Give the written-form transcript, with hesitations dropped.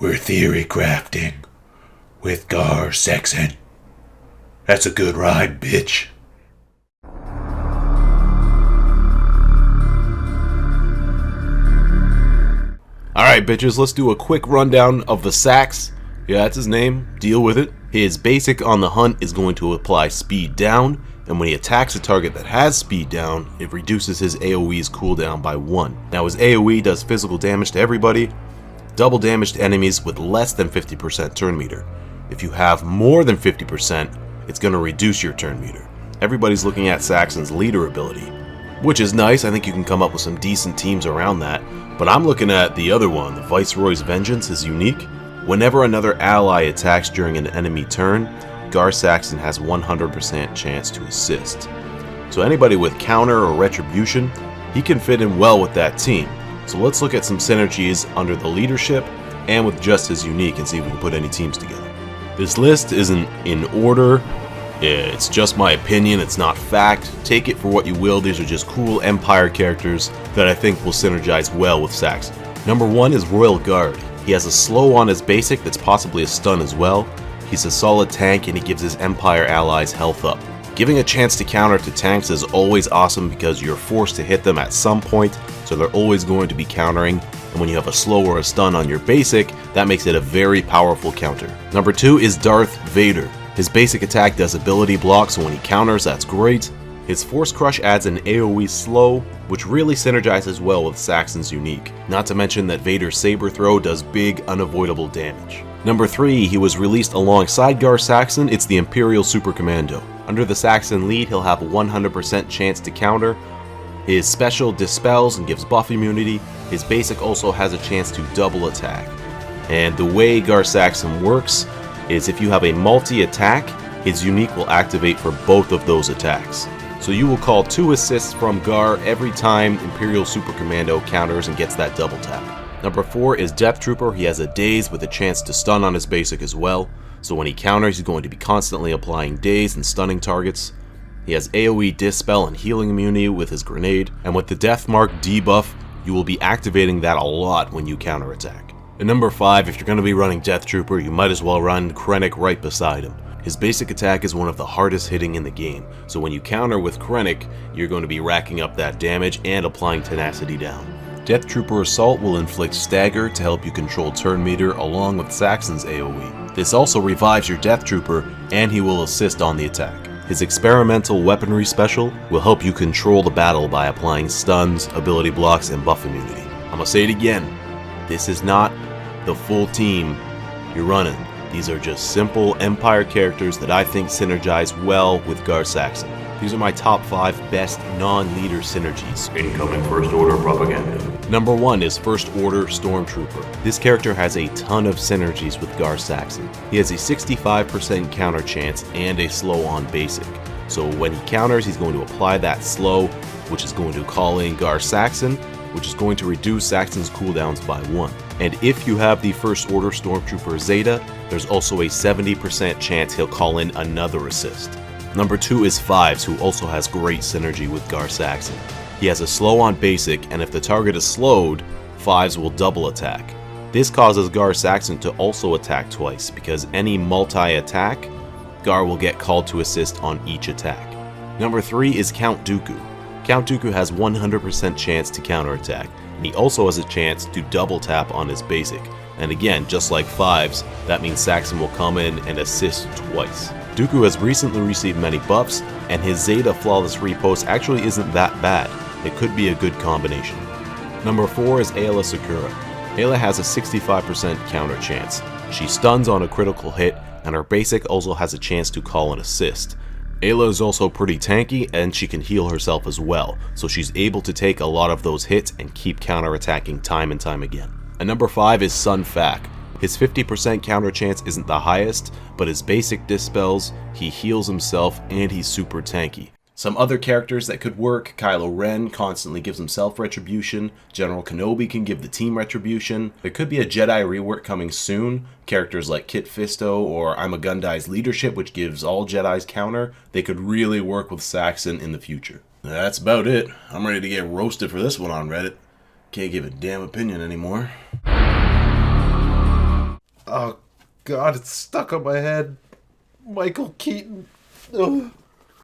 We're theory crafting with Gar Saxon. That's a good ride, bitch. Alright bitches, let's do a quick rundown of the Sax. Yeah, that's his name. Deal with it. His basic on the hunt is going to apply speed down, and when he attacks a target that has speed down, it reduces his AoE's cooldown by 1. Now his AoE does physical damage to everybody, double damage to enemies with less than 50% turn meter. If you have more than 50%, it's going to reduce your turn meter. Everybody's looking at Saxon's leader ability, which is nice. I think you can come up with some decent teams around that. But I'm looking at the other one. The Viceroy's Vengeance is unique. Whenever another ally attacks during an enemy turn, Gar Saxon has 100% chance to assist. So anybody with counter or retribution, he can fit in well with that team. So let's look at some synergies under the leadership and with just his unique and see if we can put any teams together. This list isn't in order. It's just my opinion, it's not fact. Take it for what you will. These are just cool Empire characters that I think will synergize well with Saxon. Number 1 is Royal Guard. He has a slow on his basic that's possibly a stun as well. He's a solid tank and he gives his Empire allies health up. Giving a chance to counter to tanks is always awesome because you're forced to hit them at some point, so they're always going to be countering. And when you have a slow or a stun on your basic, that makes it a very powerful counter. Number 2 is Darth Vader. His basic attack does ability block, so when he counters, that's great. His Force Crush adds an AoE slow, which really synergizes well with Saxon's unique. Not to mention that Vader's Saber Throw does big, unavoidable damage. Number 3, he was released alongside Gar Saxon. It's the Imperial Super Commando. Under the Saxon lead, he'll have a 100% chance to counter. His special dispels and gives buff immunity. His basic also has a chance to double attack. And the way Gar Saxon works is if you have a multi-attack, his unique will activate for both of those attacks. So you will call 2 assists from Gar every time Imperial Super Commando counters and gets that double tap. Number 4 is Death Trooper. He has a daze with a chance to stun on his basic as well. So when he counters, he's going to be constantly applying daze and stunning targets. He has AoE dispel and healing immunity with his grenade. And with the Death Mark debuff, you will be activating that a lot when you counterattack. And number 5, if you're going to be running Death Trooper, you might as well run Krennic right beside him. His basic attack is one of the hardest hitting in the game, so when you counter with Krennic, you're going to be racking up that damage and applying tenacity down. Death Trooper Assault will inflict stagger to help you control turn meter along with Saxon's AoE. This also revives your Death Trooper, and he will assist on the attack. His experimental weaponry special will help you control the battle by applying stuns, ability blocks, and buff immunity. I'm gonna say it again, this is not the full team you're running. These are just simple Empire characters that I think synergize well with Gar Saxon. These are my top 5 best non-leader synergies. Incoming First Order propaganda. Number 1 is First Order Stormtrooper. This character has a ton of synergies with Gar Saxon. He has a 65% counter chance and a slow on basic. So when he counters, he's going to apply that slow, which is going to call in Gar Saxon, which is going to reduce Saxon's cooldowns by 1. And if you have the First Order Stormtrooper Zeta, there's also a 70% chance he'll call in another assist. Number 2 is Fives, who also has great synergy with Gar Saxon. He has a slow on basic, and if the target is slowed, Fives will double attack. This causes Gar Saxon to also attack twice, because any multi-attack, Gar will get called to assist on each attack. Number 3 is Count Dooku. Count Dooku has 100% chance to counterattack, and he also has a chance to double tap on his basic. And again, just like Fives, that means Saxon will come in and assist twice. Dooku has recently received many buffs, and his Zeta Flawless Repost actually isn't that bad. It could be a good combination. Number 4 is Aayla Secura. Aayla has a 65% counter chance. She stuns on a critical hit, and her basic also has a chance to call an assist. Aayla is also pretty tanky, and she can heal herself as well, so she's able to take a lot of those hits and keep counterattacking time and time again. And number 5 is Sun Fac. His 50% counter chance isn't the highest, but his basic dispels, he heals himself, and he's super tanky. Some other characters that could work: Kylo Ren constantly gives himself retribution, General Kenobi can give the team retribution, there could be a Jedi rework coming soon, characters like Kit Fisto or I'm a Gundai's leadership, which gives all Jedis counter, they could really work with Saxon in the future. That's about it. I'm ready to get roasted for this one on Reddit. Can't give a damn opinion anymore. Oh, God, it's stuck on my head. Michael Keaton. Ugh.